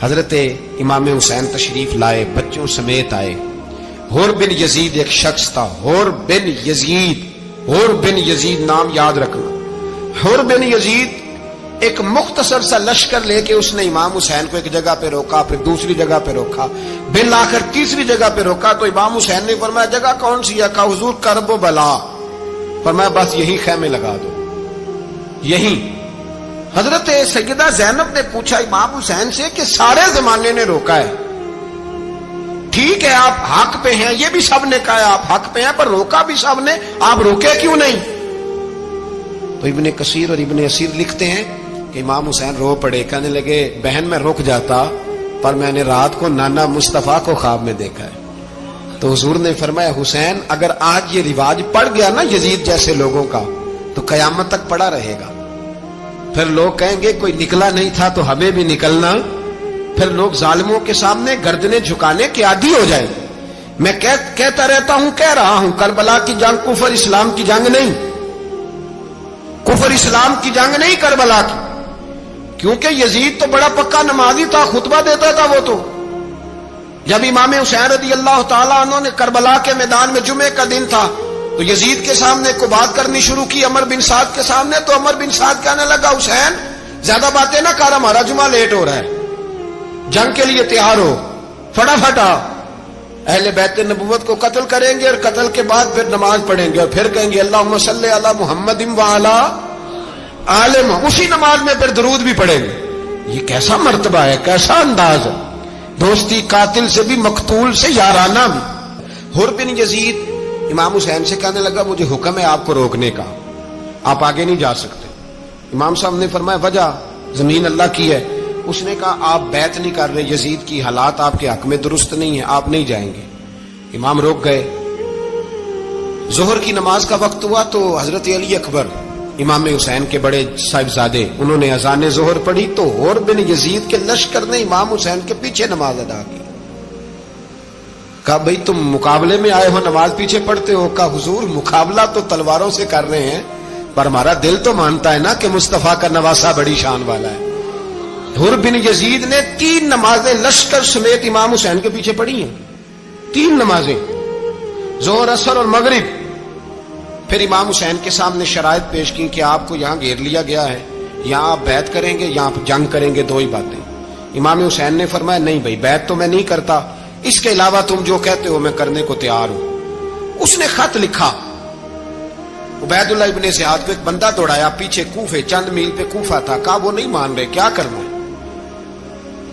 حضرت امام حسین تشریف لائے، بچوں سمیت آئے۔ حور بن یزید ایک شخص تھا، حور بن یزید نام یاد رکھنا۔ حور بن یزید ایک مختصر سا لشکر لے کے اس نے امام حسین کو ایک جگہ پہ روکا، پھر دوسری جگہ پہ روکا، بالآخر تیسری جگہ پہ روکا تو امام حسین نے فرمایا جگہ کون سی ہے؟ کہا حضور کرب و بلا۔ فرمایا بس یہی خیمے لگا دو، یہی۔ حضرت سیدہ زینب نے پوچھا امام حسین سے کہ سارے زمانے نے روکا ہے، ٹھیک ہے آپ حق پہ ہیں، یہ بھی سب نے کہا آپ حق پہ ہیں، پر روکا بھی سب نے، آپ روکے کیوں نہیں؟ تو ابن کثیر اور ابن اسیر لکھتے ہیں کہ امام حسین رو پڑے، کہنے لگے بہن میں رک جاتا پر میں نے رات کو نانا مصطفیٰ کو خواب میں دیکھا ہے۔ تو حضور نے فرمایا حسین اگر آج یہ رواج پڑ گیا نا یزید جیسے لوگوں کا تو قیامت تک پڑا رہے گا، پھر لوگ کہیں گے کوئی نکلا نہیں تھا تو ہمیں بھی نکلنا، پھر لوگ ظالموں کے سامنے گردنیں جھکانے کے عادی ہو جائیں۔ میں کہتا رہتا ہوں، کہہ رہا ہوں، کربلا کی جنگ کفر اسلام کی جنگ نہیں، کفر اسلام کی جنگ نہیں کربلا کی، کیونکہ یزید تو بڑا پکا نمازی تھا، خطبہ دیتا تھا وہ تو۔ جب امام حسین رضی اللہ تعالیٰ عنہ نے کربلا کے میدان میں جمعے کا دن تھا تو یزید کے سامنے کو بات کرنی شروع کی، عمر بن سعد کے سامنے، تو عمر بن سعد کہنے لگا حسین زیادہ باتیں نہ کر، ہمارا جمعہ لیٹ ہو رہا ہے، جنگ کے لیے تیار ہو، فٹافٹ آ۔ اہل بیت نبوت کو قتل کریں گے اور قتل کے بعد پھر نماز پڑھیں گے اور پھر کہیں گے اللہم صلی علی محمد وعلی آل محمد، اسی نماز میں پھر درود بھی پڑھیں گے۔ یہ کیسا مرتبہ ہے، کیسا انداز ہے، دوستی قاتل سے بھی مقتول سے یارانہ بھی۔ حور بن یزید امام حسین سے کہنے لگا مجھے حکم ہے آپ کو روکنے کا، آپ آگے نہیں جا سکتے۔ امام صاحب نے فرمایا وجہ؟ زمین اللہ کی ہے۔ اس نے کہا آپ بیعت نہیں کر رہے، یزید کی حالات آپ کے حق میں درست نہیں ہیں، آپ نہیں جائیں گے۔ امام روک گئے۔ ظہر کی نماز کا وقت ہوا تو حضرت علی اکبر امام حسین کے بڑے صاحبزادے انہوں نے اذان ظہر پڑھی تو حور بن یزید کے لشکر نے امام حسین کے پیچھے نماز ادا کی۔ کہا بھئی تم مقابلے میں آئے ہو نماز پیچھے پڑھتے ہو؟ کہا حضور مقابلہ تو تلواروں سے کر رہے ہیں پر ہمارا دل تو مانتا ہے نا کہ مصطفیٰ کا نواسہ بڑی شان والا ہے۔ حور بن یزید نے 3 نمازیں لشکر سمیت امام حسین کے پیچھے پڑھی ہیں، 3 نمازیں، ظہر اثر اور مغرب۔ پھر امام حسین کے سامنے شرائط پیش کی کہ آپ کو یہاں گھیر لیا گیا ہے، یہاں آپ بیعت کریں گے، یہاں جنگ کریں گے، 2 ہی باتیں۔ امام حسین نے فرمایا نہیں بھائی بیعت تو میں نہیں کرتا، اس کے علاوہ تم جو کہتے ہو میں کرنے کو تیار ہوں۔ اس نے خط لکھا، عبید اللہ ابن زیاد کو ایک بندہ دوڑایا پیچھے کوفے، چند میل پہ کوفہ تھا، کہا وہ نہیں مان رہے، کیا کرنا ہے؟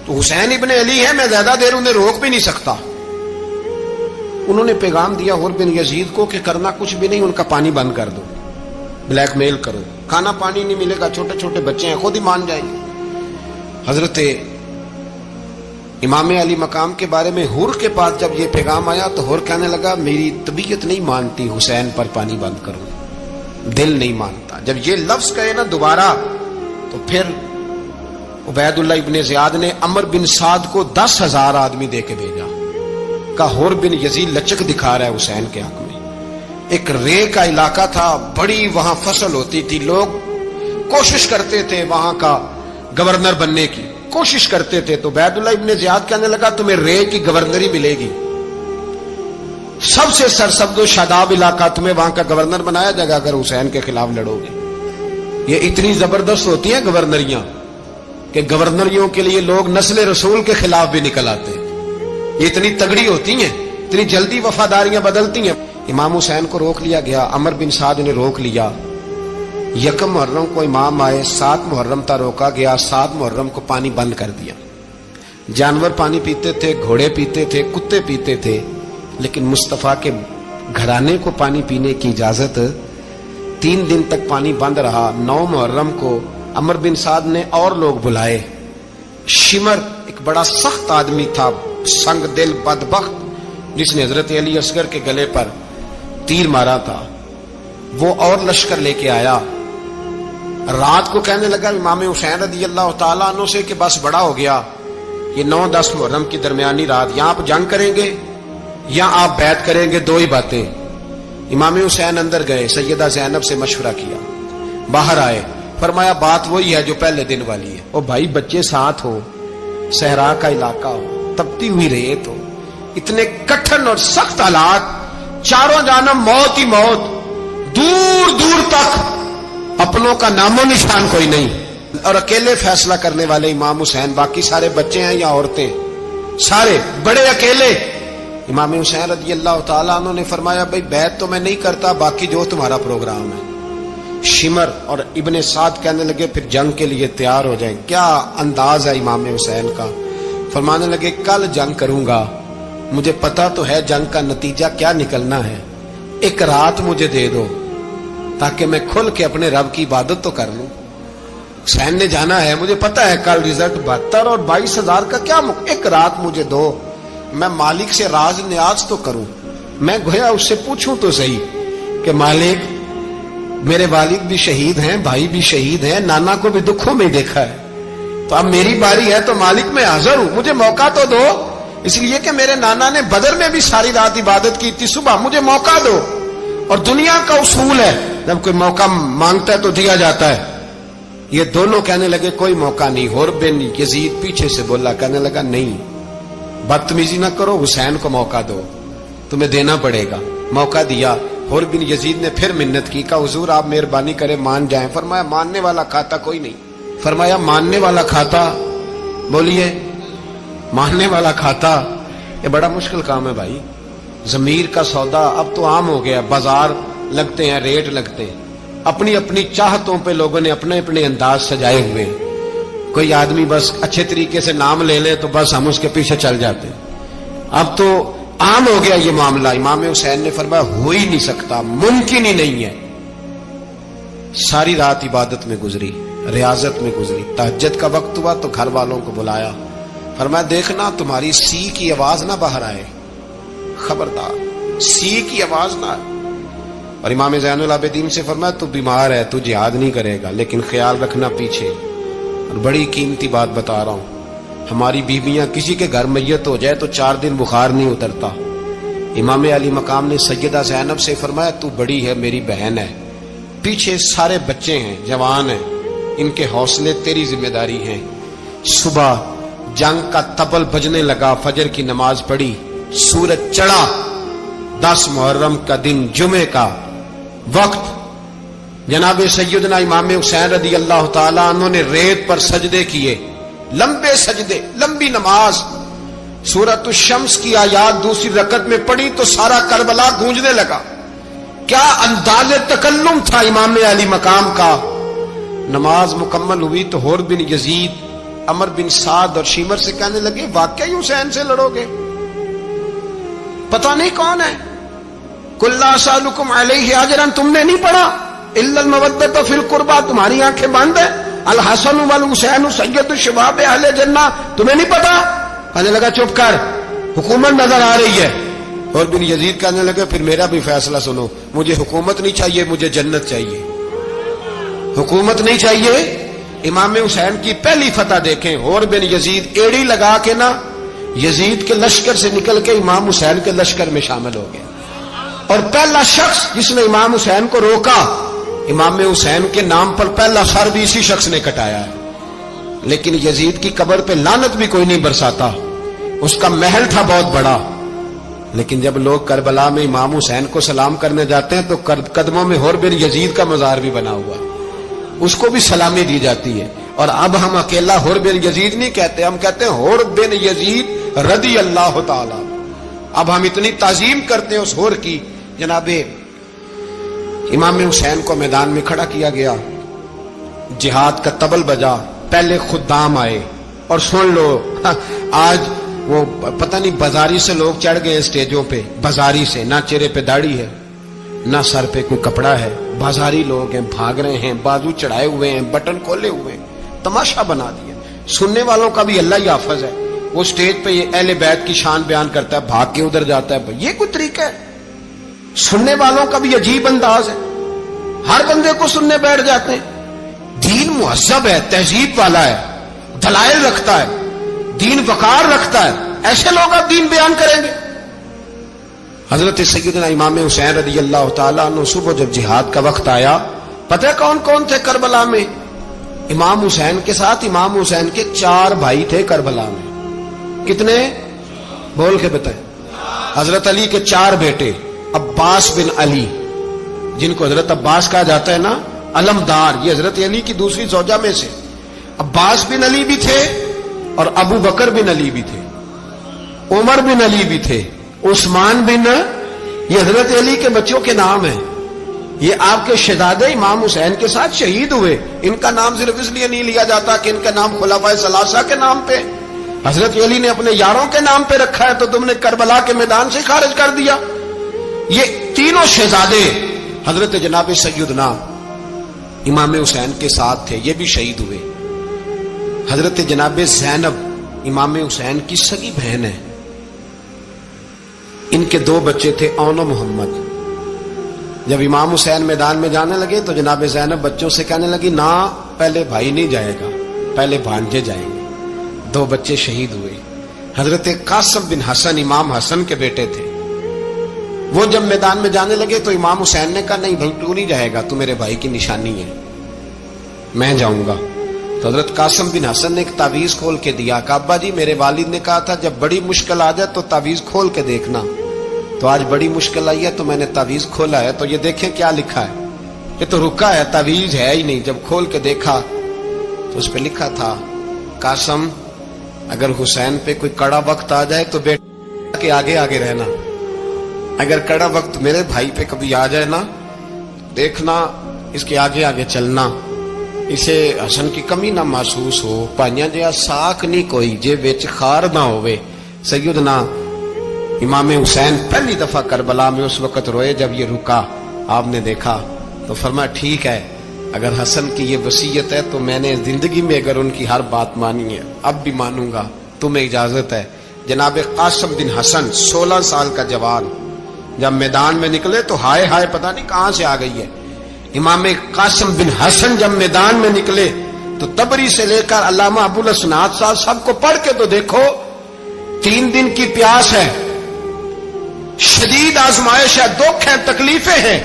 تو حسین ابن علی ہے، میں زیادہ دیر انہیں روک بھی نہیں سکتا۔ انہوں نے پیغام دیا حور بن یزید کو کہ کرنا کچھ بھی نہیں، ان کا پانی بند کر دو، بلیک میل کرو، کھانا پانی نہیں ملے گا، چھوٹے چھوٹے بچے ہیں، خود ہی مان جائیں گے۔ حضرت امام علی مقام کے بارے میں حور کے پاس جب یہ پیغام آیا تو حور کہنے لگا میری طبیعت نہیں مانتی حسین پر پانی بند کرو، دل نہیں مانتا۔ جب یہ لفظ کہے نا دوبارہ تو پھر عبید اللہ ابن زیاد نے عمر بن سعد کو 10,000 آدمی دے کے بھیجا، کہا حور بن یزید لچک دکھا رہا ہے حسین کے حق میں۔ ایک رے کا علاقہ تھا، بڑی وہاں فصل ہوتی تھی، لوگ کوشش کرتے تھے وہاں کا گورنر بننے کی، کوشش کرتے تھے۔ تو عبید اللہ ابن زیاد کہنے لگا تمہیں رے کی گورنری ملے گی، سب سے سرسبز و شاداب علاقہ، تمہیں وہاں کا گورنر بنایا جائے گا اگر حسین کے خلاف لڑو گے۔ یہ اتنی زبردست ہوتی ہیں گورنریاں کہ گورنریوں کے لیے لوگ نسل رسول کے خلاف بھی نکل آتے ہیں، یہ اتنی تگڑی ہوتی ہیں، اتنی جلدی وفاداریاں بدلتی ہیں۔ امام حسین کو روک لیا گیا، عمر بن سعد نے روک لیا۔ 1 محرم کو امام آئے، 7 محرم تا روکا گیا، 7 محرم کو پانی بند کر دیا۔ جانور پانی پیتے تھے، گھوڑے پیتے تھے، کتے پیتے تھے، لیکن مصطفیٰ کے گھرانے کو پانی پینے کی اجازت 3 دن تک پانی بند رہا۔ 9 محرم کو عمر بن سعد نے اور لوگ بلائے۔ شمر ایک بڑا سخت آدمی تھا، سنگ دل بدبخت، جس نے حضرت علی اصغر کے گلے پر تیر مارا تھا، وہ اور لشکر لے کے آیا۔ رات کو کہنے لگا امام حسین رضی اللہ تعالیٰ عنہ سے کہ بس بڑا ہو گیا، یہ 9-10 محرم کی درمیانی رات، یہاں آپ جنگ کریں گے یا آپ بیعت کریں گے، 2 ہی باتیں۔ امام حسین اندر گئے، سیدہ زینب سے مشورہ کیا، باہر آئے، فرمایا بات وہی ہے جو پہلے دن والی ہے۔ او بھائی بچے ساتھ ہو، सहरा का इलाका हो, तपती हुई रेत हो, इतने कठिन और सख्त हालात, चारों जानब मौत ही मौत, दूर दूर तक अपनों का नामो निशान कोई नहीं, और अकेले फैसला करने वाले इमाम हुसैन, बाकी सारे बच्चे हैं या औरतें, सारे बड़े अकेले। इमाम हुसैन रज़ी अल्लाह तआला अन्हु ने फरमाया, भाई बैत तो मैं नहीं करता, बाकी जो तुम्हारा प्रोग्राम है। शिमर और इब्ने साद कहने लगे फिर जंग के लिए तैयार हो जाएं। क्या अंदाज है इमाम हुसैन का। फरमाने लगे कल जंग करूंगा, मुझे पता तो है जंग का नतीजा क्या निकलना है, एक रात मुझे दे दो ताकि मैं खुल के अपने रब की इबादत तो कर लूं। हुसैन ने जाना है, मुझे पता है कल रिजल्ट 72 और 22,000 का क्या, एक रात मुझे दो, मैं मालिक से राज न्याज तो करूं, मैं गोया उससे पूछूं तो सही कि मालिक मेरे वालिद भी शहीद हैं, भाई भी शहीद हैं, नाना को भी दुखों में देखा है, तो अब मेरी बारी है, तो मालिक मैं हाजिर हूं, मुझे मौका तो दो, इसलिए कि मेरे नाना ने बदर में भी सारी रात इबादत की थी, सुबह मुझे मौका दो। और दुनिया का उसूल है जब कोई मौका मांगता है तो दिया जाता है। ये दोनों कहने लगे कोई मौका नहीं। हुर बिन यजीद पीछे से बोला, कहने लगा नहीं, बदतमीजी ना करो, हुसैन को मौका दो, तुम्हें देना पड़ेगा। मौका दिया। हुर बिन यजीद ने फिर मिन्नत की, कहा हुजूर आप मेहरबानी करें मान जाएं। फरमाया मानने वाला खाता कोई नहीं। फरमाया मानने वाला खाता, बोलिए मानने वाला खाता, ये बड़ा मुश्किल काम है भाई। जमीर का सौदा अब तो आम हो गया, बाजार लगते हैं, रेट लगते हैं, अपनी अपनी चाहतों पे लोगों ने अपने अपने अंदाज सजाए हुए हैं। कोई आदमी बस अच्छे तरीके से नाम ले ले तो बस हम उसके पीछे चल जाते हैं। अब तो आम हो गया ये मामला। इमाम हुसैन ने फरमाया हो ही नहीं सकता, मुमकिन ही नहीं है। सारी रात इबादत में गुजरी, रियाजत में गुजरी। तहज्जुद का वक्त हुआ तो घर वालों को बुलाया, फरमाया देखना तुम्हारी सी की आवाज ना बाहर आए, खबरदार सी की आवाज ना आए। और इमाम ज़ैनुल आबिदीन से फरमाया तू बीमार है, तू जिहाद नहीं करेगा, लेकिन ख्याल रखना पीछे। और बड़ी कीमती बात बता रहा हूं, हमारी बीवियां किसी के घर मैयत हो जाए तो 4 दिन बुखार नहीं उतरता। इमाम अली मकाम ने सैयदा ज़ैनब से फरमाया तू बड़ी है, मेरी बहन है, पीछे सारे बच्चे हैं, जवान हैं, इनके हौसले तेरी जिम्मेदारी है। सुबह जंग का तबल बजने लगा, फजर की नमाज पढ़ी, सूरज चढ़ा, 10 मुहर्रम का दिन, जुमे का वक्त। जनाब सैयदना इमाम हुसैन रज़ी अल्लाह ताला अन्हु ने रेत पर सजदे किए, लंबे सजदे, लंबी नमाज। सूरत शम्स की आयात दूसरी रकत में पढ़ी तो सारा करबला गूंजने लगा। क्या अंदाज़े तकल्लुम था इमाम अली मकाम का। नमाज मुकम्मल हुई तो हुर बिन यजीद, अमर बिन साद और शीमर से कहने लगे वाकई हुसैन से लड़ोगे, पता नहीं कौन है। कुल्ला सालुकुम अलैहि अजरन, तुमने नहीं पढ़ा, इल्लल मवद्दत फिल कुर्बा, तुम्हारी आंखें बंद है। अल हसन वल हुसैन सय्यदु शबाब अहले जन्नह, तुम्हें नहीं पता। कहने लगा चुप कर, हुकूमत नजर आ रही है। और बिन यजीद कहने लगे फिर मेरा भी फैसला सुनो, मुझे हुकूमत नहीं चाहिए, मुझे जन्नत चाहिए। हुकूमत नहीं चाहिए। इमाम हुसैन की पहली फतह देखें, और बिन यजीद एड़ी लगा के ना यजीद के लश्कर से निकल के इमाम हुसैन के लश्कर में शामिल हो गया। और पहला शख्स जिसने इमाम हुसैन को रोका, इमाम हुसैन के नाम पर पहला सर भी इसी शख्स ने कटाया है। लेकिन यजीद की कब्र पे लानत भी कोई नहीं बरसाता, उसका महल था बहुत बड़ा। लेकिन जब लोग करबला में इमाम हुसैन को सलाम करने जाते हैं तो कदमों में हुर बिन यजीद का मजार भी बना हुआ, उसको भी सलामी दी जाती है। और अब हम अकेला हुर बिन यजीद नहीं कहते, हम कहते हैं हुर बिन यजीद रदी अल्लाह ताला। अब हम इतनी ताजीम करते हैं उस हुर की। जनाबे इमाम हुसैन को मैदान में खड़ा किया गया, जिहाद का तबल बजा, पहले खुद्दाम आए। और सुन लो, आज वो पता नहीं बाजारी से लोग चढ़ गए स्टेजों पे, बाजारी से, ना चेहरे पे दाढ़ी है, ना सर पे कोई कपड़ा है, बाजारी लोग हैं, भाग रहे हैं, बाजू चढ़ाए हुए हैं, बटन खोले हुए हैं, तमाशा बना दिया। सुनने वालों का भी अल्लाह ही हाफिज है। वो स्टेज पे ये अहले बैत की शान बयान करता है, भाग के उधर जाता है, ये कोई तरीका है। सुनने वालों का भी अजीब अंदाज है, हर बंदे को सुनने बैठ जाते हैं। दीन मुहज्जब है, तहजीब वाला है, दलाइल रखता है, दीन वकार रखता है, ऐसे लोग अब दीन बयान करेंगे। हजरत सैयदना इमाम हुसैन रज़ी अल्लाह ताला अन्हु सुबह जब जिहाद का वक्त आया, पता है कौन कौन थे करबला में? امام حسین کے ساتھ امام حسین کے 4 بھائی تھے کربلا میں. کتنے؟ بول کے بتائیں. حضرت علی کے 4 بیٹے. عباس بن علی جن کو حضرت عباس کہا جاتا ہے نا، علمدار، یہ حضرت علی کی دوسری زوجہ میں سے. عباس بن علی بھی تھے اور ابو بکر بن علی بھی تھے، عمر بن علی بھی تھے، عثمان بن، یہ حضرت علی کے بچوں کے نام ہیں. یہ آپ کے شہزادے امام حسین کے ساتھ شہید ہوئے. ان کا نام صرف اس لیے نہیں لیا جاتا کہ ان کا نام خلفائے ثلاثہ کے نام پہ، حضرت علی نے اپنے یاروں کے نام پہ رکھا ہے تو تم نے کربلا کے میدان سے خارج کر دیا. یہ تینوں شہزادے حضرت جناب سیدنا امام حسین کے ساتھ تھے، یہ بھی شہید ہوئے. حضرت جناب زینب امام حسین کی سگی بہن ہے. ان کے 2 بچے تھے، اون و محمد. جب امام حسین میدان میں جانے لگے تو جناب زینب بچوں سے کہنے لگی، نہ پہلے بھائی نہیں جائے گا، پہلے بھانجے جائیں گے. 2 بچے شہید ہوئے. حضرت قاسم بن حسن امام حسن کے بیٹے تھے. وہ جب میدان میں جانے لگے تو امام حسین نے کہا، نہیں بھائی تو نہیں جائے گا، تو میرے بھائی کی نشانی ہے، میں جاؤں گا. تو حضرت قاسم بن حسن نے ایک تعویذ کھول کے دیا کہ ابا جی میرے والد نے کہا تھا جب بڑی مشکل آ جائے تو تعویذ کھول کے دیکھنا. تو آج بڑی مشکل آئی ہے تو میں نے تعویذ کھولا ہے، تو یہ دیکھیں کیا لکھا ہے. یہ تو رکا ہے، تعویذ ہے ہی نہیں. جب کھول کے دیکھا تو اس پہ لکھا تھا، قاسم اگر حسین پہ کوئی کڑا وقت آ جائے تو بیٹا کے آگے آگے رہنا، اگر کڑا وقت میرے بھائی پہ کبھی آ جائے نا، دیکھنا اس کے آگے آگے چلنا، اسے حسن کی کمی نہ محسوس ہو. پائیاں جہاں ساکھ نہیں کوئی جے وچ خار نہ ہوئے. سیدنا امام حسین پہلی دفعہ کربلا میں اس وقت روئے جب یہ رکا. آپ نے دیکھا تو فرمایا ٹھیک ہے، اگر حسن کی یہ وصیت ہے تو میں نے زندگی میں اگر ان کی ہر بات مانی ہے اب بھی مانوں گا، تمہیں اجازت ہے. جناب قاسم بن حسن 16 سال کا جوان جب میدان میں نکلے تو ہائے ہائے پتہ نہیں کہاں سے آ گئی ہے. امام قاسم بن حسن جب میدان میں نکلے تو تبری سے لے کر علامہ ابو الاسناد صاحب سب کو پڑھ کے تو دیکھو. 3 دن کی پیاس ہے، شدید آزمائش ہے، دکھ ہے، تکلیفیں ہیں،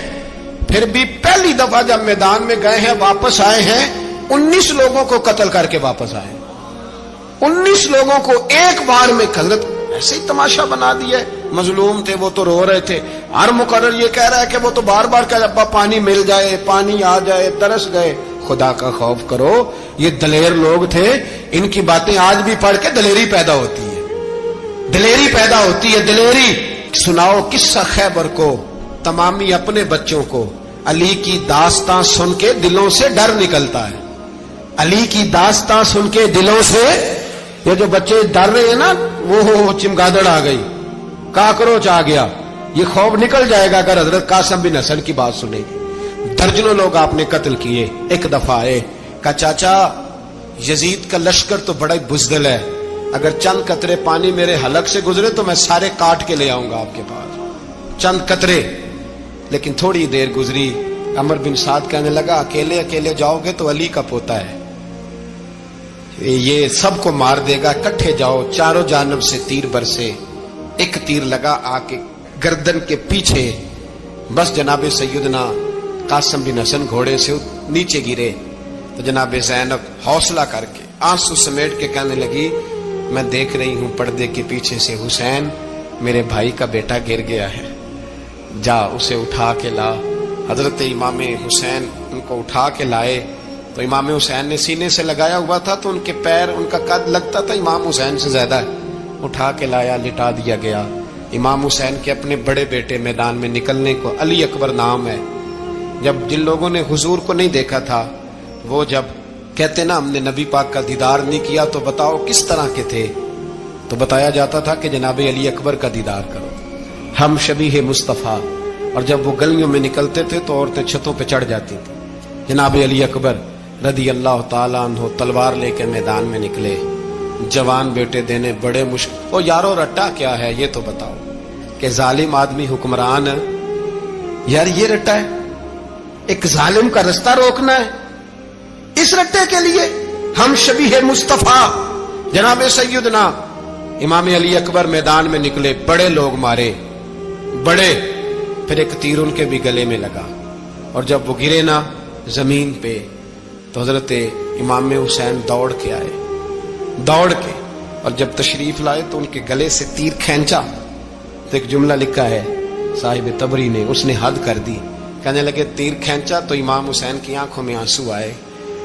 پھر بھی پہلی دفعہ جب میدان میں گئے ہیں واپس آئے ہیں 19 لوگوں کو قتل کر کے واپس آئے. 19 لوگوں کو ایک بار میں. حضرت ایسے ہی تماشا بنا دیا. مظلوم تھے وہ تو رو رہے تھے. ہر مقرر یہ کہہ رہا ہے کہ وہ تو بار بار کہ ابا پانی مل جائے، پانی آ جائے، ترس گئے. خدا کا خوف کرو، یہ دلیر لوگ تھے. ان کی باتیں آج بھی پڑھ کے دلیری پیدا ہوتی ہے، دلیری پیدا ہوتی ہے، دلیری. سناؤ قصہ خیبر کو تمامی اپنے بچوں کو. علی کی داستان سن کے دلوں سے ڈر نکلتا ہے. علی کی داستان سن کے دلوں سے یہ جو بچے ڈر رہے ہیں نا، وہ چمگادڑ آ گئی، کاکروچ آ گیا، یہ خوف نکل جائے گا اگر حضرت قاسم بن حسن کی بات سنے گی. درجنوں لوگ آپ نے قتل کیے. ایک دفعہ آئے کہا چاچا یزید کا لشکر تو بڑا بزدل ہے، اگر چند قطرے پانی میرے حلق سے گزرے تو میں سارے کاٹ کے لے آؤں گا آپ کے پاس. چند قطرے. لیکن تھوڑی دیر گزری، عمر بن سعد کہنے لگا اکیلے اکیلے جاؤ گے تو علی کا پوتا ہے، یہ سب کو مار دے گا، کٹھے جاؤ. چاروں جانب سے تیر برسے. ایک تیر لگا آ کے گردن کے پیچھے. بس جناب سیدنا قاسم بن حسن گھوڑے سے نیچے گرے تو جناب زینب حوصلہ کر کے آنسو سمیٹ کے کہنے لگی میں دیکھ رہی ہوں پردے کے پیچھے سے حسین میرے بھائی کا بیٹا گر گیا ہے، جا اسے اٹھا کے لا. حضرت امام حسین ان کو اٹھا کے لائے تو امام حسین نے سینے سے لگایا ہوا تھا تو ان کے پیر، ان کا قد لگتا تھا امام حسین سے زیادہ ہے. اٹھا کے لایا، لٹا دیا گیا. امام حسین کے اپنے بڑے بیٹے میدان میں نکلنے کو، علی اکبر نام ہے. جب جن لوگوں نے حضور کو نہیں دیکھا تھا وہ جب کہتے نا ہم نے نبی پاک کا دیدار نہیں کیا تو بتاؤ کس طرح کے تھے، تو بتایا جاتا تھا کہ جناب علی اکبر کا دیدار کرو، ہم شبیہ مصطفیٰ. اور جب وہ گلیوں میں نکلتے تھے تو عورتیں چھتوں پہ چڑھ جاتی تھی. جناب علی اکبر رضی اللہ تعالیٰ عنہ تلوار لے کے میدان میں نکلے. جوان بیٹے دینے بڑے مشکل. او یارو رٹا کیا ہے یہ تو بتاؤ کہ ظالم آدمی حکمران ہے. یار یہ رٹا ہے، ایک ظالم کا رستہ روکنا ہے. اس رٹے کے لیے ہم شبیہ مصطفیٰ جناب سیدنا امام علی اکبر میدان میں نکلے. بڑے لوگ مارے، بڑے. پھر ایک تیر ان کے بھی گلے میں لگا اور جب وہ گرے نا زمین پہ تو حضرت इमाम हुसैन दौड़ के आए, दौड़ के, और जब तशरीफ लाए तो उनके गले से तीर खींचा तो एक जुमला लिखा है साहिब तबरी ने, उसने हद कर दी। कहने लगे तीर खींचा तो इमाम हुसैन की आंखों में आंसू आए।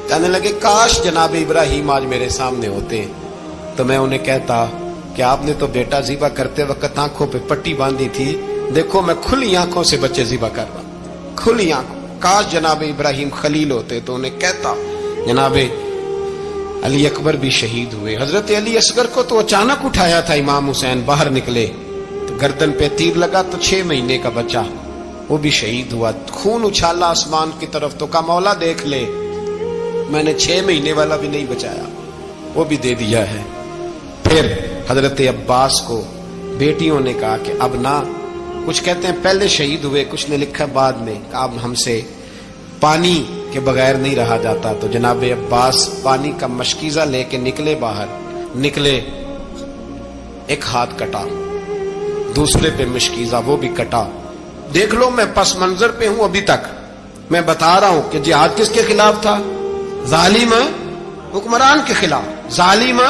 कहने लगे काश जनाब इब्राहिम आज मेरे सामने होते तो मैं उन्हें कहता कि आपने तो बेटा ज़िबा करते वक्त आंखों पे पट्टी बांधी थी, देखो मैं खुली आंखों से बच्चे ज़िबा कर रहा, खुली आंखों। काश जनाब इब्राहिम खलील होते तो उन्हें कहता। जनाब अली अकबर भी शहीद हुए। हजरत अली असगर को तो अचानक उठाया था इमाम हुसैन, बाहर निकले तो गर्दन पे तीर लगा तो 6 महीने का बच्चा वो भी शहीद हुआ। खून उछाला आसमान की तरफ तो कहा मौला देख ले, मैंने 6 महीने वाला भी नहीं बचाया, वो भी दे दिया है। फिर हजरत अब्बास को बेटियों ने कहा कि अब ना, कुछ कहते हैं पहले शहीद हुए, कुछ ने लिखा बाद में, अब हमसे पानी के बगैर नहीं रहा जाता। तो जनाब अब्बास पानी का मशकीजा लेके निकले, बाहर निकले, एक हाथ कटा, दूसरे पे मशकीजा वो भी कटा। देख लो मैं पस मंजर पे हूं अभी तक, मैं बता रहा हूं कि जिहाद किसके खिलाफ था? जालिम हुक्मरान के खिलाफ, जालिम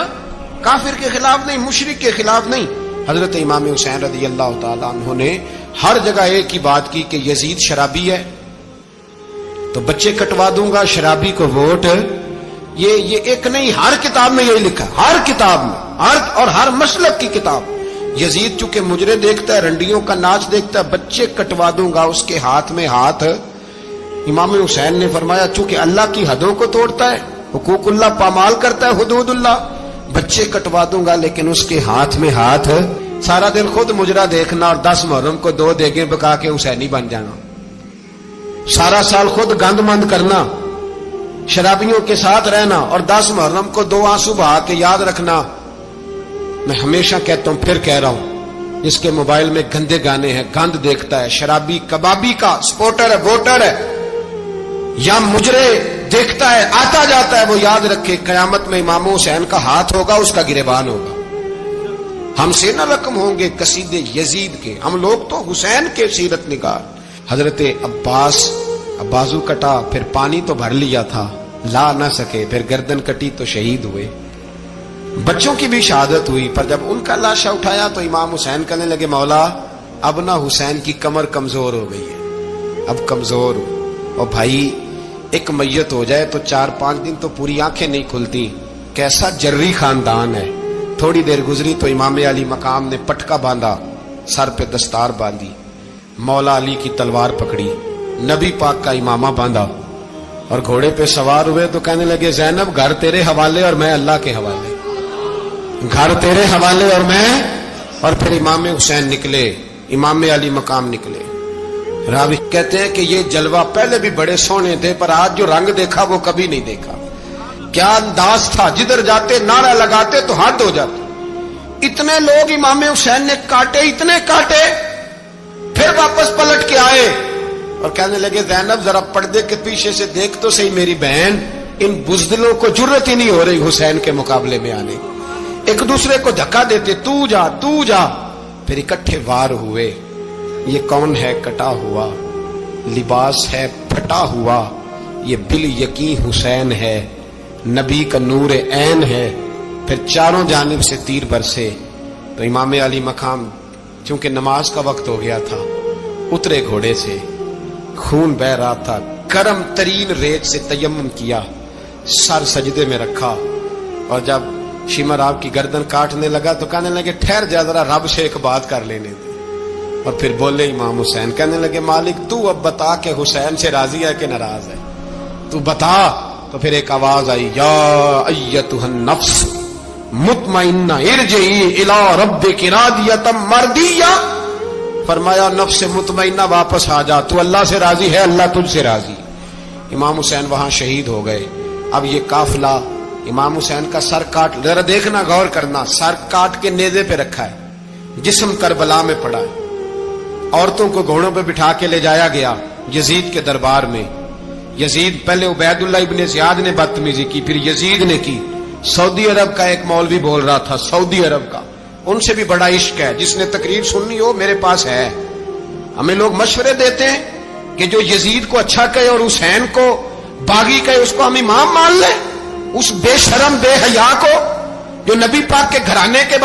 काफिर के खिलाफ नहीं, मुशरिक के खिलाफ नहीं। हजरत इमाम हुसैन रज़ी अल्लाह ताला अन्हु ने हर जगह एक ही बात की कि यजीद शराबी है तो बच्चे कटवा दूंगा, शराबी को वोट। ये एक नहीं, हर किताब में यही लिखा, हर किताब में, हर और हर मसलक की किताब। यजीद चूंकि मुजरे देखता है, रंडियों का नाच देखता है, बच्चे कटवा दूंगा, उसके हाथ में हाथ। इमाम हुसैन ने फरमाया चूंकि अल्लाह की हदों को तोड़ता है, हुकूकुल्लाह पामाल करता है, हुदूदुल्लाह, बच्चे कटवा दूंगा लेकिन उसके हाथ में हाथ। सारा दिन खुद मुजरा देखना और 10 मुहर्रम को 2 देगे पका के हुसैनी बन जाना, सारा साल खुद गंदमंद करना, शराबियों के साथ रहना और 10 मुहर्रम को 2 आंसू बहा के याद रखना। मैं हमेशा कहता हूं, फिर कह रहा हूं, जिसके मोबाइल में गंदे गाने हैं, गंद देखता है, शराबी कबाबी का सपोर्टर है, वोटर है, या मुजरे देखता है, आता जाता है, वो याद रखे कयामत में इमाम हुसैन का हाथ होगा, उसका गिरेबान होगा। हमसे न रकम होंगे कसीदे यजीद के, हम लोग तो हुसैन के सीरत निगार। हजरत अब्बास का बाजू कटा, फिर पानी तो भर लिया था, ला न सके, फिर गर्दन कटी तो शहीद हुए। बच्चों की भी शहादत हुई, पर जब उनका लाशा उठाया तो इमाम हुसैन कहने लगे मौला अब ना हुसैन की कमर कमजोर हो गई है, अब कमजोर हो। और भाई एक मैयत हो जाए तो 4-5 दिन तो पूरी आंखें नहीं खुलती, कैसा जर्री खानदान है। थोड़ी देर गुजरी तो इमाम अली मकाम ने पटका बांधा, सर पे दस्तार बांधी, मौला अली की तलवार पकड़ी, नबी पाक का इमामा बांधा और घोड़े पे सवार हुए तो कहने लगे ज़ैनब घर तेरे हवाले और मैं अल्लाह के हवाले, घर तेरे हवाले और मैं। और फिर इमाम हुसैन निकले, इमाम अली मकाम निकले। रावी कहते हैं कि ये जलवा पहले भी बड़े सोने थे, पर आज जो रंग देखा वो कभी नहीं देखा। क्या अंदाज था, जिधर जाते नारा लगाते तो हद हो जाते। इतने लोग इमाम हुसैन ने काटे, इतने काटे, फिर वापस पलट के आए और कहने लगे ज़ैनब जरा पर्दे के पीछे से देख तो सही मेरी बहन, इन बुज़दिलों को जुर्रत ही नहीं हो रही हुसैन के मुकाबले में आने। एक दूसरे को धक्का देते, तू जा तू जा, फिर इकट्ठे वार हुए। ये कौन है कटा हुआ, लिबास है फटा हुआ, ये बिल यकीन हुसैन है, नबी का नूर ऐन है। फिर चारों जानिब से तीर बरसे तो इमाम अली मकाम चूंकि नमाज का वक्त हो गया था, उतरे घोड़े से, खून बह रहा था, गर्म तरीन रेत से तयम्मुम किया, सर सजदे में रखा और जब शिमर आपकी गर्दन काटने लगा तो कहने लगे ठहर जा जरा, रब से एक बात कर लेने दे। और फिर बोले इमाम हुसैन, कहने लगे मालिक तू अब बता के हुसैन से राजी है कि नाराज है, तू बता। तो फिर एक आवाज आई, या अय्यतुहन नफ्स मुतमइन्ना इरजिई इला रब्बिकी रादियतम मर्दिया। फरमाया नफ्स मुतमइन्ना वापस आ जा, तू अल्लाह से राजी है, अल्लाह तुझसे राजी। इमाम हुसैन वहां शहीद हो गए। अब ये काफिला इमाम हुसैन का सर काट, जरा देखना गौर करना, सर काट के नेज़े पे रखा है, जिस्म करबला में पड़ा है। औरतों को घोड़ों पे बिठा के ले जाया गया यजीद के दरबार में। यजीद पहले उबैदुल्लाह इब्ने ज़ियाद ने बदतमीजी की, फिर यजीद ने की। सऊदी अरब का एक मौलवी बोल रहा था, सऊदी अरब का, उनसे भी बड़ा इश्क है, जिसने तकरीर सुननी हो मेरे पास है। हमें लोग मशवरे देते हैं कि जो यजीद को अच्छा कहे और हुसैन को बागी कहे उसको हम इमाम मान लें। उस बेशरम बेहया को जो नबी पाक के घराने के